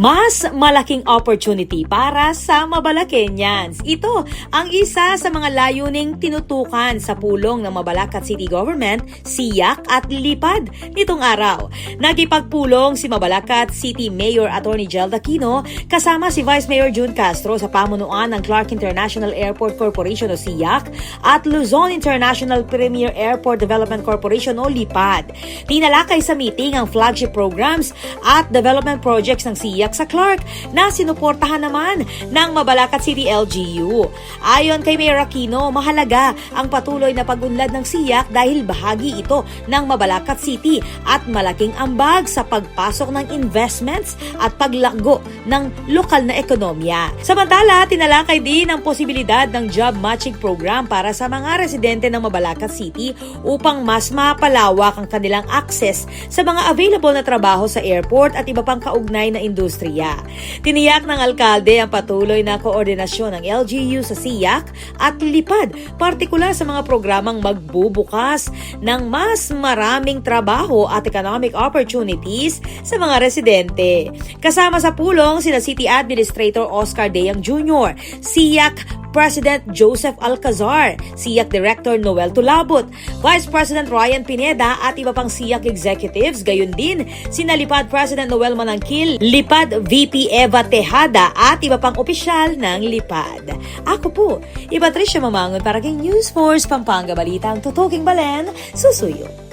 mas malaking opportunity para sa Mabalakenyans. Ito ang isa sa mga layuning tinutukan sa pulong ng Mabalacat City Government, SIAC at Lipad nitong araw. Nagipagpulong si Mabalacat City Mayor Atty. Jel Aquino kasama si Vice Mayor June Castro sa pamunuan ng Clark International Airport Corporation o SIAC at Luzon International Premier Airport Development Corporation o Lipad. Tinalakay sa meeting ang flagship programs at development projects ng SIAC sa Clark na sinuportahan naman ng Mabalacat City LGU. Ayon kay Mayor Aquino, mahalaga ang patuloy na pag-unlad ng SIAC dahil bahagi ito ng Mabalacat City at malaking ambag sa pagpasok ng investments at paglago ng lokal na ekonomiya. Samantala, tinalakay din ang posibilidad ng job matching program para sa mga residente ng Mabalacat City upang mas mapalawak ang kanilang access sa mga available na trabaho sa airport at iba pang kaugnay na industriya. Tiniyak ng alkalde ang patuloy na koordinasyon ng LGU sa SIAC at Lipad, partikular sa mga programang magbubukas ng mas maraming trabaho at economic opportunities sa mga residente. Kasama sa pulong sina City Administrator Oscar Deyang Jr., SIAC President Joseph Alcazar, SIAC Director Noel Tulabot, Vice President Ryan Pineda at iba pang SIAC executives, gayon din sina Lipad President Noel Manangkil, Lipad VP Eva Tejada at iba pang opisyal ng Lipad. Ako po, Patricia Mamangon para kay News Force Pampanga Balita, ang tutuking Balen, susuyo.